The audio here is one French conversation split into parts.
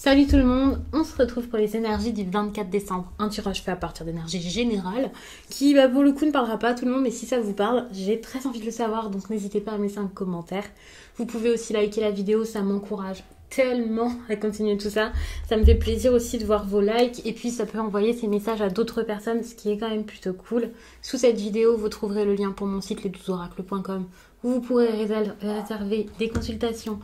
Salut tout le monde, on se retrouve pour les énergies du 24 décembre. Un tirage fait à partir d'énergie générale qui, pour le coup, ne parlera pas à tout le monde, mais si ça vous parle, j'ai très envie de le savoir, donc n'hésitez pas à me laisser un commentaire. Vous pouvez aussi liker la vidéo, ça m'encourage tellement à continuer tout ça. Ça me fait plaisir aussi de voir vos likes et puis ça peut envoyer ces messages à d'autres personnes, ce qui est quand même plutôt cool. Sous cette vidéo, vous trouverez le lien pour mon site les12oracles.com où vous pourrez réserver des consultations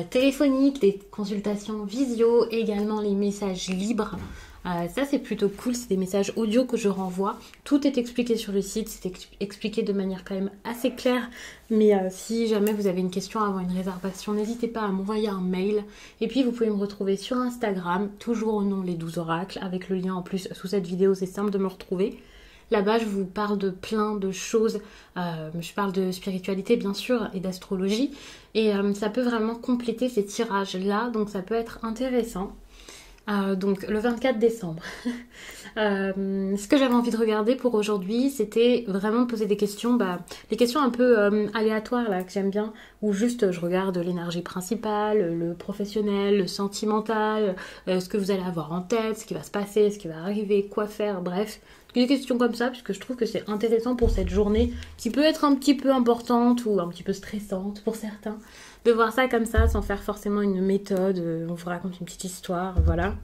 téléphoniques, des consultations visio, également les messages libres. Ça c'est plutôt cool, c'est des messages audio que je renvoie. Tout est expliqué sur le site, c'est expliqué de manière quand même assez claire. Mais si jamais vous avez une question avant une réservation, n'hésitez pas à m'envoyer un mail. Et puis vous pouvez me retrouver sur Instagram, toujours au nom les 12 oracles, avec le lien en plus sous cette vidéo, c'est simple de me retrouver. Là-bas, je vous parle de plein de choses. Je parle de spiritualité, bien sûr, et d'astrologie. Et ça peut vraiment compléter ces tirages-là. Donc, ça peut être intéressant. Donc, le 24 décembre. Ce que j'avais envie de regarder pour aujourd'hui, c'était vraiment de poser des questions. Des questions un peu aléatoires, là, que j'aime bien. Où juste, je regarde l'énergie principale, le professionnel, le sentimental, ce que vous allez avoir en tête, ce qui va se passer, ce qui va arriver, quoi faire, bref. Des questions comme ça, puisque je trouve que c'est intéressant pour cette journée qui peut être un petit peu importante ou un petit peu stressante pour certains, de voir ça comme ça sans faire forcément une méthode. On vous raconte une petite histoire, voilà.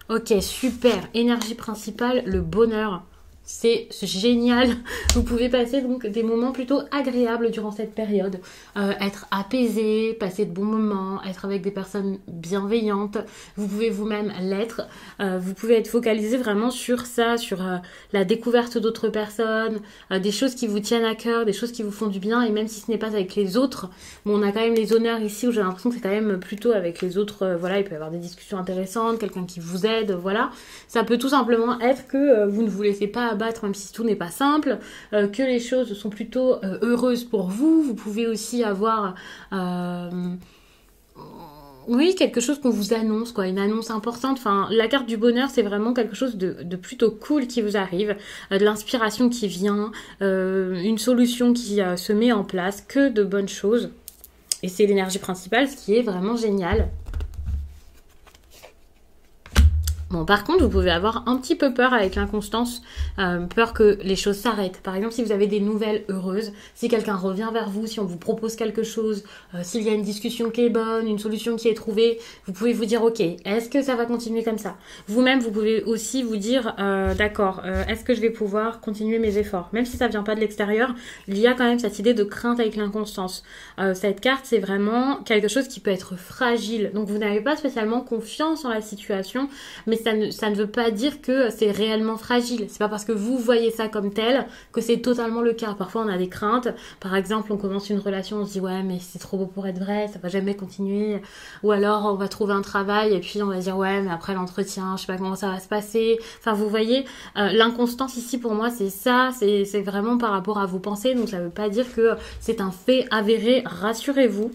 Ok, super. Énergie principale, le bonheur. C'est génial. Vous pouvez passer donc des moments plutôt agréables durant cette période. Être apaisé, passer de bons moments, être avec des personnes bienveillantes. Vous pouvez vous-même l'être. Vous pouvez être focalisé vraiment sur ça, sur la découverte d'autres personnes, des choses qui vous tiennent à cœur, des choses qui vous font du bien. Et même si ce n'est pas avec les autres, bon, on a quand même les honneurs ici où j'ai l'impression que c'est quand même plutôt avec les autres. Voilà, il peut y avoir des discussions intéressantes, quelqu'un qui vous aide, voilà. Ça peut tout simplement être que vous ne vous laissez pas abattre, même si tout n'est pas simple, que les choses sont plutôt heureuses pour vous. Vous pouvez aussi avoir oui, quelque chose qu'on vous annonce, quoi, une annonce importante. Enfin, la carte du bonheur, c'est vraiment quelque chose de plutôt cool qui vous arrive, de l'inspiration qui vient, une solution qui se met en place, que de bonnes choses. Et c'est l'énergie principale, ce qui est vraiment génial. Bon, par contre, vous pouvez avoir un petit peu peur avec l'inconstance, peur que les choses s'arrêtent. Par exemple, si vous avez des nouvelles heureuses, si quelqu'un revient vers vous, si on vous propose quelque chose, s'il y a une discussion qui est bonne, une solution qui est trouvée, vous pouvez vous dire, ok, est-ce que ça va continuer comme ça? Vous-même, vous pouvez aussi vous dire, d'accord, est-ce que je vais pouvoir continuer mes efforts? Même si ça vient pas de l'extérieur, il y a quand même cette idée de crainte avec l'inconstance. Cette carte, c'est vraiment quelque chose qui peut être fragile. Donc, vous n'avez pas spécialement confiance en la situation, mais ça ne veut pas dire que c'est réellement fragile. C'est pas parce que vous voyez ça comme tel que c'est totalement le cas. Parfois, on a des craintes. Par exemple, on commence une relation, on se dit ouais, mais c'est trop beau pour être vrai, ça va jamais continuer. Ou alors, on va trouver un travail et puis on va dire ouais, mais après l'entretien, je sais pas comment ça va se passer. Enfin, vous voyez, l'inconstance ici pour moi, c'est ça. C'est vraiment par rapport à vos pensées. Donc, ça veut pas dire que c'est un fait avéré. Rassurez-vous.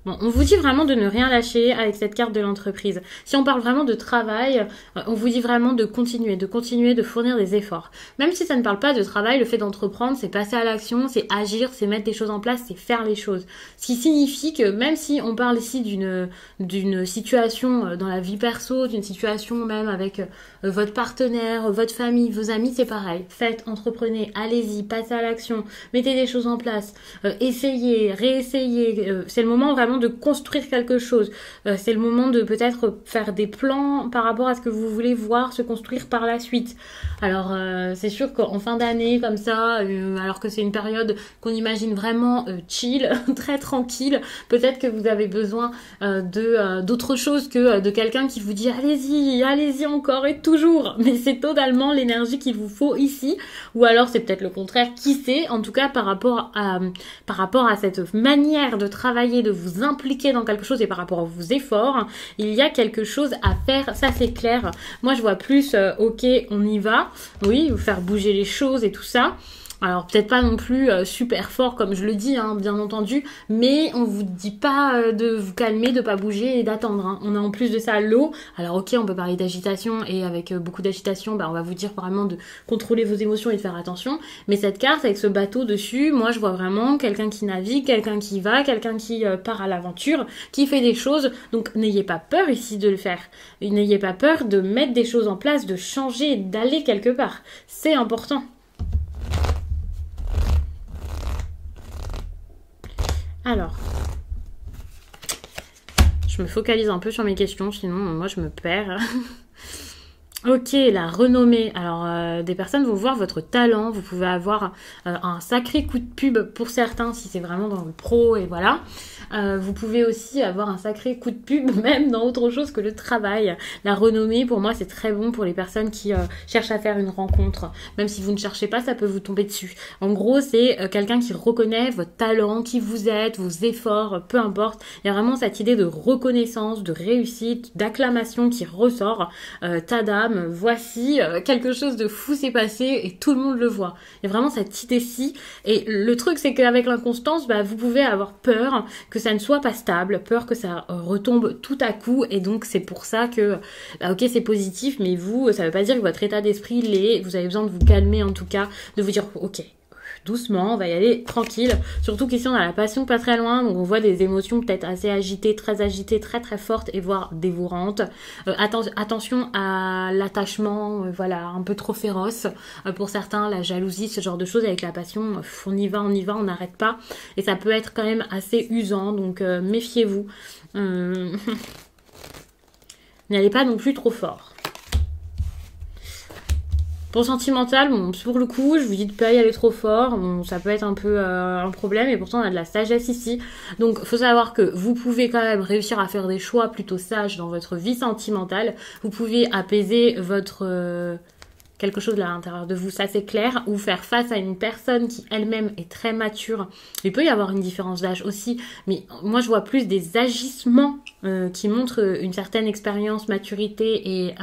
Bon, on vous dit vraiment de ne rien lâcher avec cette carte de l'entreprise. Si on parle vraiment de travail, on vous dit vraiment de continuer, de fournir des efforts. Même si ça ne parle pas de travail, le fait d'entreprendre, c'est passer à l'action, c'est agir, c'est mettre des choses en place, c'est faire les choses. Ce qui signifie que même si on parle ici d'une situation dans la vie perso, d'une situation même avec votre partenaire, votre famille, vos amis, c'est pareil. Faites, entreprenez, allez-y, passez à l'action, mettez des choses en place, essayez, réessayez. C'est le moment vraiment de construire quelque chose. C'est le moment de peut-être faire des plans par rapport à ce que vous voulez voir se construire par la suite. Alors, c'est sûr qu'en fin d'année, comme ça, alors que c'est une période qu'on imagine vraiment chill, très tranquille, peut-être que vous avez besoin d'autre chose que de quelqu'un qui vous dit allez-y, allez-y encore et toujours. Mais c'est totalement l'énergie qu'il vous faut ici. Ou alors, c'est peut-être le contraire, qui sait. En tout cas, par rapport à cette manière de travailler, de vous impliquer dans quelque chose et par rapport à vos efforts, il y a quelque chose à faire, ça c'est clair. Moi je vois plus, ok, on y va, oui, faire bouger les choses et tout ça. Alors peut-être pas non plus super fort comme je le dis, hein, bien entendu, mais on vous dit pas de vous calmer, de pas bouger et d'attendre. Hein. On a en plus de ça l'eau. Alors ok, on peut parler d'agitation et avec beaucoup d'agitation, bah, on va vous dire vraiment de contrôler vos émotions et de faire attention. Mais cette carte avec ce bateau dessus, moi je vois vraiment quelqu'un qui navigue, quelqu'un qui va, quelqu'un qui part à l'aventure, qui fait des choses. Donc n'ayez pas peur ici de le faire. N'ayez pas peur de mettre des choses en place, de changer, d'aller quelque part. C'est important. Alors, je me focalise un peu sur mes questions, sinon moi je me perds. Ok, la renommée. Alors, des personnes vont voir votre talent. Vous pouvez avoir un sacré coup de pub pour certains si c'est vraiment dans le pro et voilà. Vous pouvez aussi avoir un sacré coup de pub même dans autre chose que le travail. La renommée, pour moi, c'est très bon pour les personnes qui cherchent à faire une rencontre. Même si vous ne cherchez pas, ça peut vous tomber dessus. En gros, c'est quelqu'un qui reconnaît votre talent, qui vous êtes, vos efforts, peu importe. Il y a vraiment cette idée de reconnaissance, de réussite, d'acclamation qui ressort. Tadam! Voici quelque chose de fou s'est passé et tout le monde le voit. Il y a vraiment cette idée-ci. Et le truc, c'est qu'avec l'inconstance, bah, vous pouvez avoir peur que ça ne soit pas stable, peur que ça retombe tout à coup. Et donc, c'est pour ça que, bah, ok, c'est positif, mais vous, ça veut pas dire que votre état d'esprit l'est. Vous avez besoin de vous calmer, en tout cas, de vous dire, ok, doucement, on va y aller tranquille. Surtout qu'ici, on a la passion pas très loin, donc on voit des émotions peut-être assez agitées, très très fortes et voire dévorantes. Attention à l'attachement, voilà, un peu trop féroce. Pour certains, la jalousie, ce genre de choses avec la passion, on y va, on n'arrête pas. Et ça peut être quand même assez usant, donc méfiez-vous. N'allez pas non plus trop fort. Pour sentimental, bon, pour le coup, je vous dis de pas y aller trop fort, bon, ça peut être un peu un problème, et pourtant on a de la sagesse ici. Donc faut savoir que vous pouvez quand même réussir à faire des choix plutôt sages dans votre vie sentimentale. Vous pouvez apaiser votre quelque chose là à l'intérieur de vous, ça c'est clair, ou faire face à une personne qui elle-même est très mature. Il peut y avoir une différence d'âge aussi, mais moi je vois plus des agissements qui montrent une certaine expérience, maturité et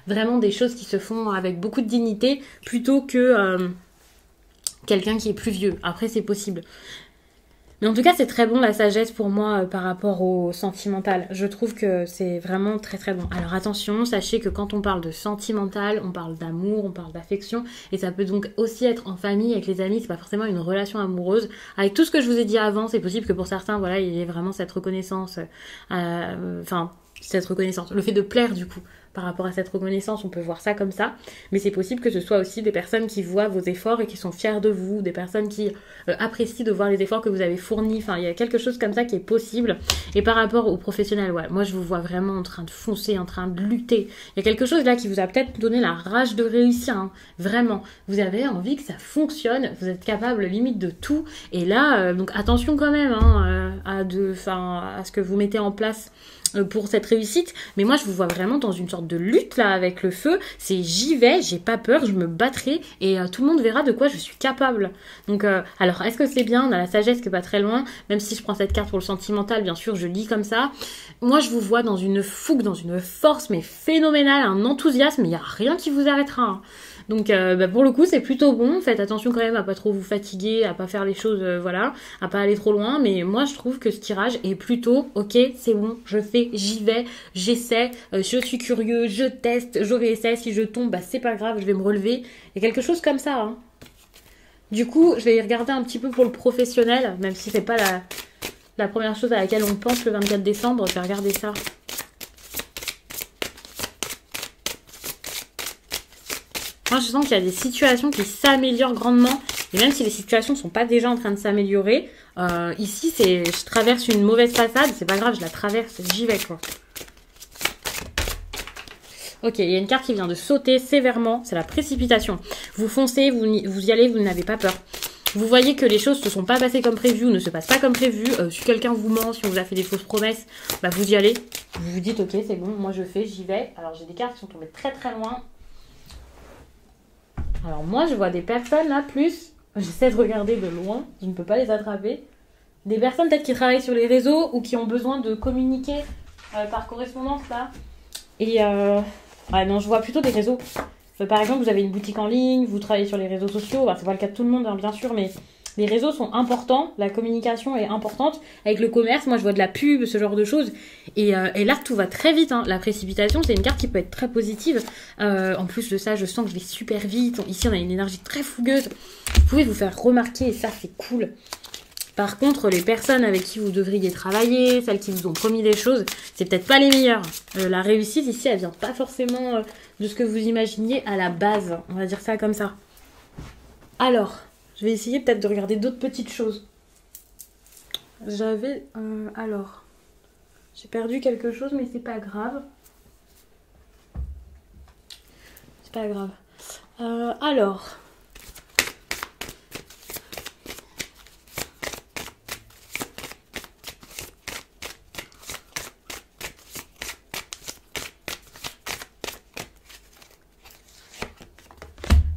vraiment des choses qui se font avec beaucoup de dignité plutôt que quelqu'un qui est plus vieux. Après c'est possible. Mais en tout cas, c'est très bon la sagesse pour moi par rapport au sentimental. Je trouve que c'est vraiment très très bon. Alors attention, sachez que quand on parle de sentimental, on parle d'amour, on parle d'affection. Et ça peut donc aussi être en famille, avec les amis. C'est pas forcément une relation amoureuse. Avec tout ce que je vous ai dit avant, c'est possible que pour certains, voilà, il y ait vraiment cette reconnaissance. Cette reconnaissance. Le fait de plaire du coup. Par rapport à cette reconnaissance, on peut voir ça comme ça, mais c'est possible que ce soit aussi des personnes qui voient vos efforts et qui sont fiers de vous, des personnes qui apprécient de voir les efforts que vous avez fournis, enfin il y a quelque chose comme ça qui est possible. Et par rapport aux professionnels, ouais, moi je vous vois vraiment en train de foncer, en train de lutter. Il y a quelque chose là qui vous a peut-être donné la rage de réussir, hein. Vraiment. Vous avez envie que ça fonctionne, vous êtes capable limite de tout, et là, donc attention quand même hein, à ce que vous mettez en place pour cette réussite, mais moi je vous vois vraiment dans une sorte de lutte là avec le feu, c'est j'y vais, j'ai pas peur, je me battrai et tout le monde verra de quoi je suis capable. Donc alors est-ce que c'est bien, on a la sagesse qui est pas très loin, même si je prends cette carte pour le sentimental, bien sûr je lis comme ça, moi je vous vois dans une fougue, dans une force mais phénoménale, un enthousiasme, il y a rien qui vous arrêtera hein. Donc pour le coup c'est plutôt bon, faites attention quand même à pas trop vous fatiguer, à pas faire les choses, voilà, à pas aller trop loin, mais moi je trouve que ce tirage est plutôt ok, c'est bon, je fais, j'y vais, j'essaie, je suis curieux, je teste, je réessaie, si je tombe, bah c'est pas grave, je vais me relever, et quelque chose comme ça, hein. Du coup, je vais y regarder un petit peu pour le professionnel, même si c'est pas la première chose à laquelle on pense le 24 décembre, je vais regarder ça. Moi, je sens qu'il y a des situations qui s'améliorent grandement. Et même si les situations ne sont pas déjà en train de s'améliorer, ici, je traverse une mauvaise façade. C'est pas grave, je la traverse, j'y vais, quoi. Ok, il y a une carte qui vient de sauter sévèrement. C'est la précipitation. Vous foncez, vous y allez, vous n'avez pas peur. Vous voyez que les choses ne se sont pas passées comme prévu ou ne se passent pas comme prévu. Si quelqu'un vous ment, si on vous a fait des fausses promesses, bah vous y allez. Vous vous dites, ok, c'est bon, moi je fais, j'y vais. Alors, j'ai des cartes qui sont tombées très très loin. Alors moi, je vois des personnes là, plus, j'essaie de regarder de loin, je ne peux pas les attraper. Des personnes peut-être qui travaillent sur les réseaux ou qui ont besoin de communiquer par correspondance là. Et ouais non, je vois plutôt des réseaux. Par exemple, vous avez une boutique en ligne, vous travaillez sur les réseaux sociaux, c'est pas le cas de tout le monde, hein, bien sûr, mais les réseaux sont importants, la communication est importante. Avec le commerce, moi je vois de la pub, ce genre de choses. Et là, tout va très vite. Hein. La précipitation, c'est une carte qui peut être très positive. En plus de ça, je sens que je vais super vite. Ici, on a une énergie très fougueuse. Vous pouvez vous faire remarquer et ça, c'est cool. Par contre, les personnes avec qui vous devriez travailler, celles qui vous ont promis des choses, c'est peut-être pas les meilleures. La réussite ici, elle vient pas forcément de ce que vous imaginiez à la base. On va dire ça comme ça. Alors, je vais essayer peut-être de regarder d'autres petites choses. J'avais... alors... J'ai perdu quelque chose, mais c'est pas grave. C'est pas grave. Alors...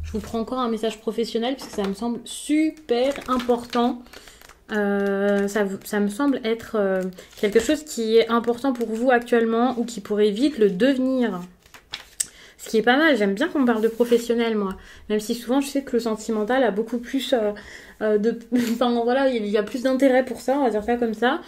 Je vous prends encore un message professionnel parce que ça me semble super important. Ça me semble être quelque chose qui est important pour vous actuellement ou qui pourrait vite le devenir. Ce qui est pas mal, j'aime bien qu'on parle de professionnel, moi. Même si souvent, je sais que le sentimental a beaucoup plus de... Enfin, voilà, il y a plus d'intérêt pour ça, on va dire ça comme ça.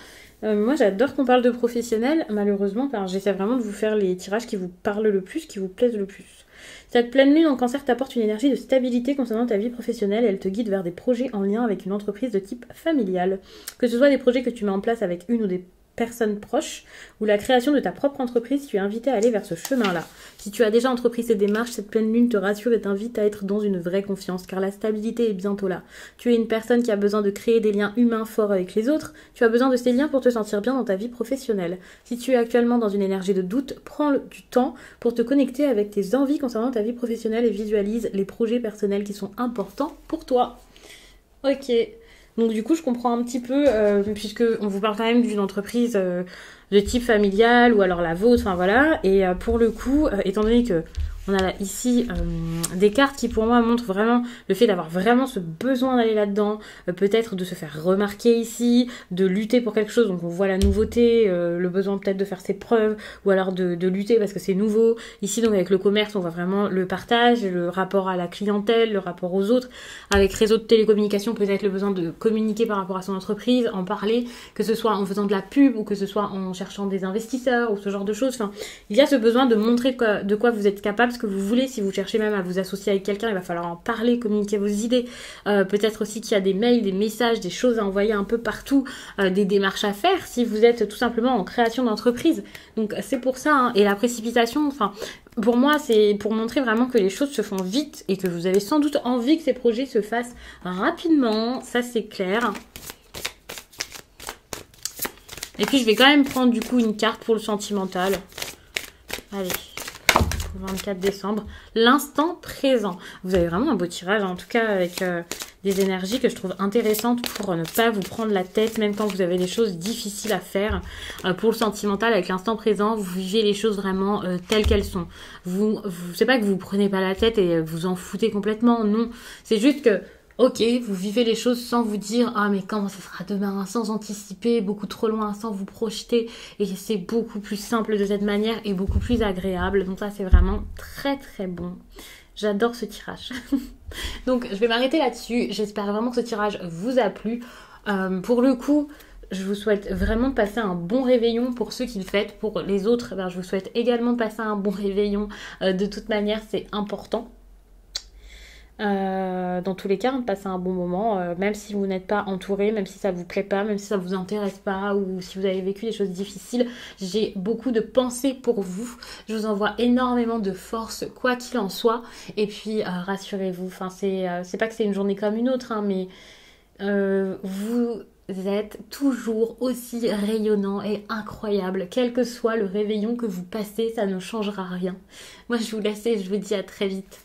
Moi, j'adore qu'on parle de professionnel. Malheureusement, j'essaie vraiment de vous faire les tirages qui vous parlent le plus, qui vous plaisent le plus. Cette pleine lune en cancer t'apporte une énergie de stabilité concernant ta vie professionnelle et elle te guide vers des projets en lien avec une entreprise de type familial. Que ce soit des projets que tu mets en place avec une ou des personnes proches ou la création de ta propre entreprise, tu es invité à aller vers ce chemin-là. Si tu as déjà entrepris ces démarches, cette pleine lune te rassure et t'invite à être dans une vraie confiance car la stabilité est bientôt là. Tu es une personne qui a besoin de créer des liens humains forts avec les autres, tu as besoin de ces liens pour te sentir bien dans ta vie professionnelle. Si tu es actuellement dans une énergie de doute, prends du temps pour te connecter avec tes envies concernant ta vie professionnelle et visualise les projets personnels qui sont importants pour toi. Ok. Donc du coup, je comprends un petit peu, puisque on vous parle quand même d'une entreprise de type familial ou alors la vôtre, enfin voilà. Et pour le coup, étant donné que on a ici des cartes qui pour moi montrent vraiment le fait d'avoir vraiment ce besoin d'aller là-dedans, peut-être de se faire remarquer ici, de lutter pour quelque chose, donc on voit la nouveauté, le besoin peut-être de faire ses preuves, ou alors de lutter parce que c'est nouveau. Ici donc avec le commerce, on voit vraiment le partage, le rapport à la clientèle, le rapport aux autres. Avec réseau de télécommunication, peut-être le besoin de communiquer par rapport à son entreprise, en parler, que ce soit en faisant de la pub ou que ce soit en cherchant des investisseurs ou ce genre de choses. Enfin, il y a ce besoin de montrer de quoi vous êtes capable, ce que vous voulez. Si vous cherchez même à vous associer avec quelqu'un, il va falloir en parler, communiquer vos idées. Peut-être aussi qu'il y a des mails, des messages, des choses à envoyer un peu partout, des démarches à faire si vous êtes tout simplement en création d'entreprise. Donc c'est pour ça, hein. Et la précipitation, enfin, pour moi, c'est pour montrer vraiment que les choses se font vite et que vous avez sans doute envie que ces projets se fassent rapidement. Ça, c'est clair. Et puis, je vais quand même prendre du coup une carte pour le sentimental. Allez. 24 décembre, l'instant présent. Vous avez vraiment un beau tirage, en tout cas avec des énergies que je trouve intéressantes pour ne pas vous prendre la tête, même quand vous avez des choses difficiles à faire. Pour le sentimental, avec l'instant présent, vous vivez les choses vraiment telles qu'elles sont. C'est pas que vous prenez pas la tête et vous en foutez complètement, non. C'est juste que ok, vous vivez les choses sans vous dire « Ah, mais comment ça sera demain ?» sans anticiper, beaucoup trop loin, sans vous projeter. Et c'est beaucoup plus simple de cette manière et beaucoup plus agréable. Donc ça, c'est vraiment très très bon. J'adore ce tirage. Donc, je vais m'arrêter là-dessus. J'espère vraiment que ce tirage vous a plu. Pour le coup, je vous souhaite vraiment de passer un bon réveillon pour ceux qui le fêtent. Pour les autres, je vous souhaite également de passer un bon réveillon. De toute manière, c'est important. Dans tous les cas, de passer un bon moment, même si vous n'êtes pas entouré, même si ça vous plaît pas, même si ça vous intéresse pas ou si vous avez vécu des choses difficiles, j'ai beaucoup de pensées pour vous. Je vous envoie énormément de force, quoi qu'il en soit. Et puis rassurez-vous, enfin c'est pas que c'est une journée comme une autre, hein, mais vous êtes toujours aussi rayonnant et incroyable. Quel que soit le réveillon que vous passez, ça ne changera rien. Moi, je vous laisse et je vous dis à très vite.